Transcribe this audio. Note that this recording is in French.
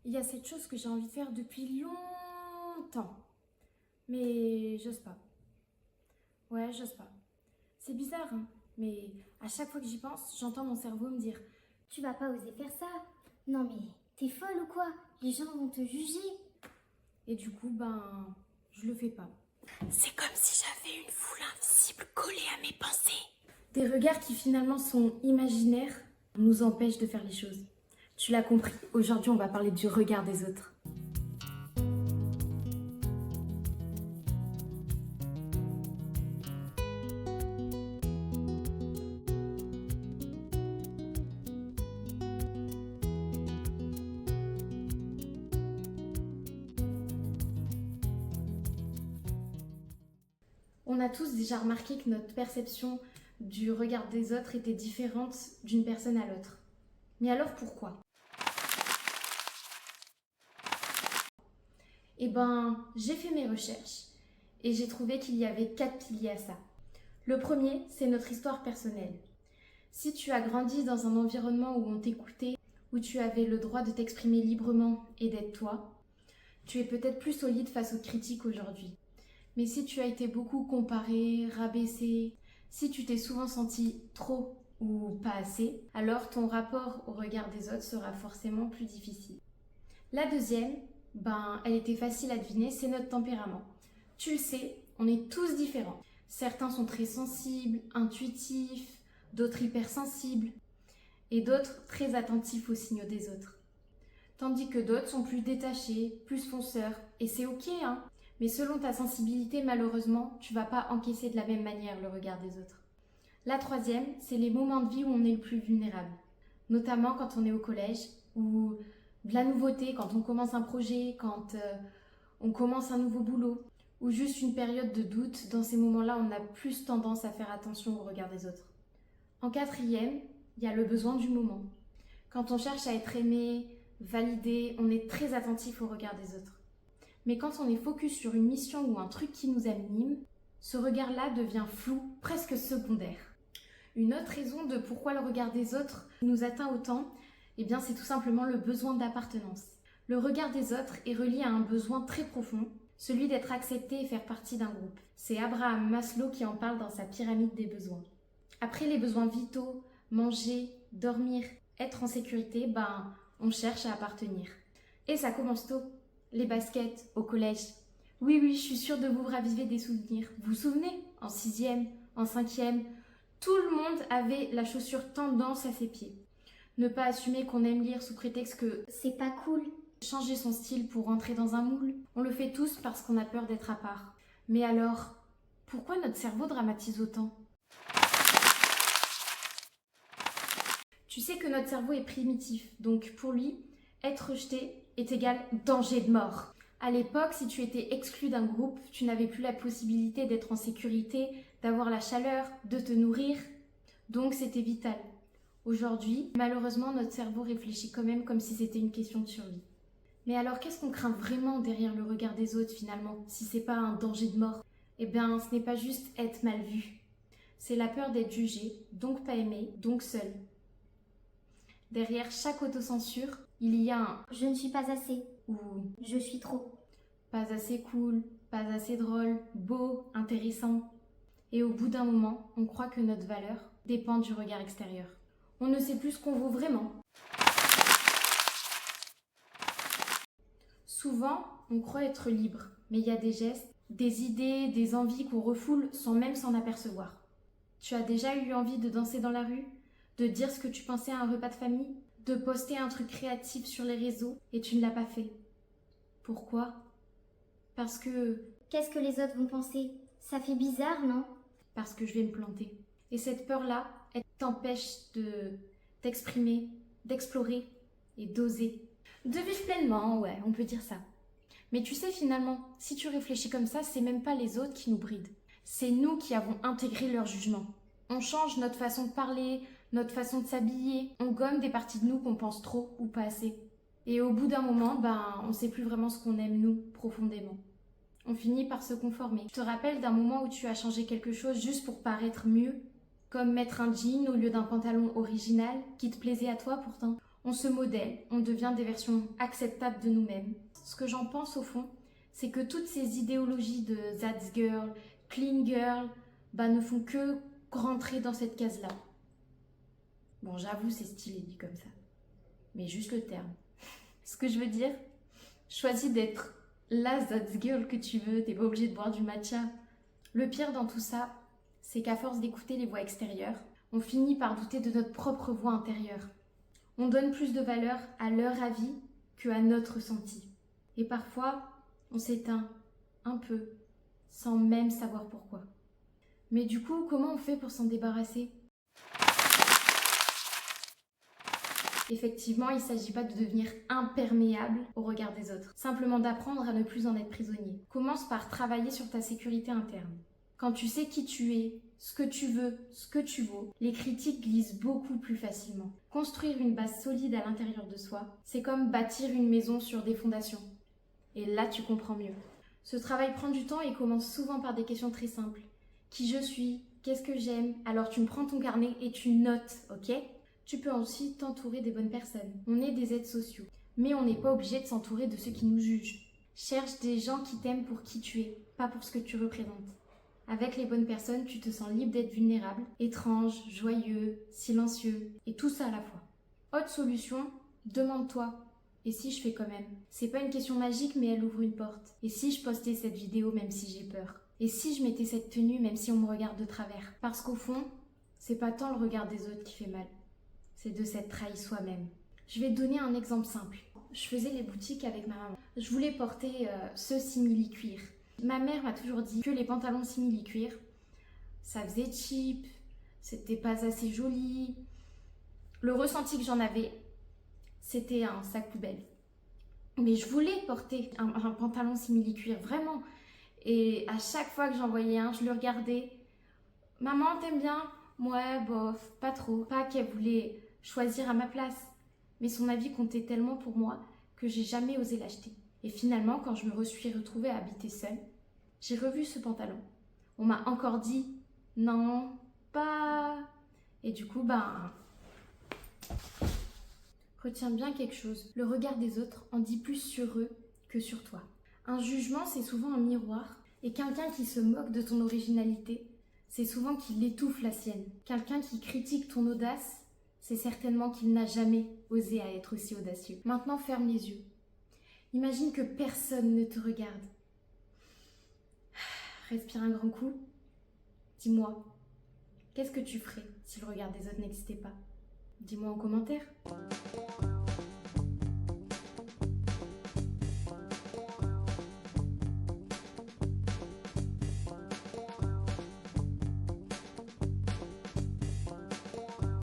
Il y a cette chose que j'ai envie de faire depuis longtemps, mais j'ose pas. Ouais, j'ose pas. C'est bizarre, hein, mais à chaque fois que j'y pense, j'entends mon cerveau me dire Tu vas pas oser faire ça. Non mais, t'es folle ou quoi? Les gens vont te juger. et du coup, je le fais pas. C'est comme si j'avais une foule invisible collée à mes pensées. Des regards qui finalement sont imaginaires nous empêchent de faire les choses. Tu l'as compris, aujourd'hui on va parler du regard des autres. On a tous déjà remarqué que notre perception du regard des autres était différente d'une personne à l'autre. Mais alors pourquoi? J'ai fait mes recherches et j'ai trouvé qu'il y avait 4 piliers à ça. Le premier, c'est notre histoire personnelle. Si tu as grandi dans un environnement où on t'écoutait, où tu avais le droit de t'exprimer librement et d'être toi, tu es peut-être plus solide face aux critiques aujourd'hui. Mais si tu as été beaucoup comparé, rabaissé, si tu t'es souvent senti trop ou pas assez, alors ton rapport au regard des autres sera forcément plus difficile. La deuxième, elle était facile à deviner, c'est notre tempérament. Tu le sais, on est tous différents. Certains sont très sensibles, intuitifs, d'autres hypersensibles, et d'autres très attentifs aux signaux des autres. Tandis que d'autres sont plus détachés, plus fonceurs, et c'est ok, hein. Mais selon ta sensibilité, malheureusement, tu vas pas encaisser de la même manière le regard des autres. La troisième, c'est les moments de vie où on est le plus vulnérable. Notamment quand on est au collège, ou de la nouveauté, quand on commence un projet, quand on commence un nouveau boulot, ou juste une période de doute. Dans ces moments-là, on a plus tendance à faire attention au regard des autres. En quatrième, il y a le besoin du moment. Quand on cherche à être aimé, validé, on est très attentif au regard des autres. Mais quand on est focus sur une mission ou un truc qui nous anime, ce regard-là devient flou, presque secondaire. Une autre raison de pourquoi le regard des autres nous atteint autant, c'est tout simplement le besoin d'appartenance. Le regard des autres est relié à un besoin très profond, celui d'être accepté et faire partie d'un groupe. C'est Abraham Maslow qui en parle dans sa pyramide des besoins. Après les besoins vitaux, manger, dormir, être en sécurité, on cherche à appartenir. Et ça commence tôt. Les baskets au collège. Oui, je suis sûre de vous raviver des souvenirs. Vous vous souvenez? En 6e, en 5e, tout le monde avait la chaussure tendance à ses pieds. Ne pas assumer qu'on aime lire sous prétexte que C'est pas cool. changer son style pour rentrer dans un moule. On le fait tous parce qu'on a peur d'être à part. Mais alors, pourquoi notre cerveau dramatise autant? Tu sais que notre cerveau est primitif, donc pour lui, être rejeté est égal danger de mort. À l'époque, si tu étais exclu d'un groupe, tu n'avais plus la possibilité d'être en sécurité, d'avoir la chaleur, de te nourrir. Donc c'était vital. Aujourd'hui, malheureusement, notre cerveau réfléchit quand même comme si c'était une question de survie. Mais alors, qu'est-ce qu'on craint vraiment derrière le regard des autres finalement, si c'est pas un danger de mort? Ce n'est pas juste être mal vu. C'est la peur d'être jugé, donc pas aimé, donc seul. Derrière chaque autocensure, il y a un Je ne suis pas assez. ou Je suis trop. pas assez cool, pas assez drôle, beau, intéressant. Et au bout d'un moment, on croit que notre valeur dépend du regard extérieur. On ne sait plus ce qu'on vaut vraiment. Souvent, on croit être libre, mais il y a des gestes, des idées, des envies qu'on refoule sans même s'en apercevoir. Tu as déjà eu envie de danser dans la rue? De dire ce que tu pensais à un repas de famille? De poster un truc créatif sur les réseaux et tu ne l'as pas fait? Pourquoi? Parce que Qu'est-ce que les autres vont penser? Ça fait bizarre, non? je vais me planter. Et cette peur-là, elle t'empêche t'exprimer, d'explorer et d'oser. De vivre pleinement, ouais, on peut dire ça. Mais tu sais finalement, si tu réfléchis comme ça, c'est même pas les autres qui nous brident. C'est nous qui avons intégré leur jugement. On change notre façon de parler, notre façon de s'habiller. On gomme des parties de nous qu'on pense trop ou pas assez. Et au bout d'un moment, on sait plus vraiment ce qu'on aime nous, profondément. On finit par se conformer. Tu te rappelles d'un moment où tu as changé quelque chose juste pour paraître mieux? Comme mettre un jean au lieu d'un pantalon original qui te plaisait à toi pourtant? On se modèle, on devient des versions acceptables de nous-mêmes. Ce que j'en pense au fond, c'est que toutes ces idéologies de That's Girl, Clean Girl, ne font que rentrer dans cette case-là. Bon, j'avoue, c'est stylé dit comme ça. Mais juste le terme. Ce que je veux dire, choisis d'être la That's Girl que tu veux, t'es pas obligé de boire du matcha. Le pire dans tout ça, c'est qu'à force d'écouter les voix extérieures, on finit par douter de notre propre voix intérieure. On donne plus de valeur à leur avis qu'à notre ressenti. Et parfois, on s'éteint un peu, sans même savoir pourquoi. Mais du coup, comment on fait pour s'en débarrasser ? Effectivement, il ne s'agit pas de devenir imperméable au regard des autres, simplement d'apprendre à ne plus en être prisonnier. Commence par travailler sur ta sécurité interne. Quand tu sais qui tu es, ce que tu veux, ce que tu vaux, les critiques glissent beaucoup plus facilement. Construire une base solide à l'intérieur de soi, c'est comme bâtir une maison sur des fondations. Et là, tu comprends mieux. Ce travail prend du temps et commence souvent par des questions très simples. Qui je suis ? Qu'est-ce que j'aime ? Alors tu prends ton carnet et tu notes, ok ? Tu peux aussi t'entourer des bonnes personnes. On est des êtres sociaux. Mais on n'est pas obligé de s'entourer de ceux qui nous jugent. Cherche des gens qui t'aiment pour qui tu es, pas pour ce que tu représentes. Avec les bonnes personnes, tu te sens libre d'être vulnérable, étrange, joyeux, silencieux, et tout ça à la fois. Autre solution, demande-toi, et si je fais quand même ? C'est pas une question magique, mais elle ouvre une porte. Et si je postais cette vidéo même si j'ai peur ? Et si je mettais cette tenue même si on me regarde de travers ? Parce qu'au fond, c'est pas tant le regard des autres qui fait mal, c'est de s'être trahi soi-même. Je vais te donner un exemple simple. Je faisais les boutiques avec ma maman. Je voulais porter ce simili-cuir. Ma mère m'a toujours dit que les pantalons simili-cuir, ça faisait cheap, c'était pas assez joli. Le ressenti que j'en avais, c'était un sac poubelle. Mais je voulais porter un pantalon simili-cuir, vraiment. Et à chaque fois que j'en voyais un, je le regardais. Maman, t'aimes bien ? Ouais, bof, pas trop. Pas qu'elle voulait choisir à ma place. Mais son avis comptait tellement pour moi que j'ai jamais osé l'acheter. Et finalement, quand je me suis retrouvée à habiter seule, j'ai revu ce pantalon. On m'a encore dit non, pas. Et du coup, retiens bien quelque chose. Le regard des autres en dit plus sur eux que sur toi. Un jugement, c'est souvent un miroir. Et quelqu'un qui se moque de ton originalité, c'est souvent qu'il étouffe la sienne. Quelqu'un qui critique ton audace, c'est certainement qu'il n'a jamais osé à être aussi audacieux. Maintenant, ferme les yeux. Imagine que personne ne te regarde. Respire un grand coup. Dis-moi, qu'est-ce que tu ferais si le regard des autres n'existait pas ? Dis-moi en commentaire.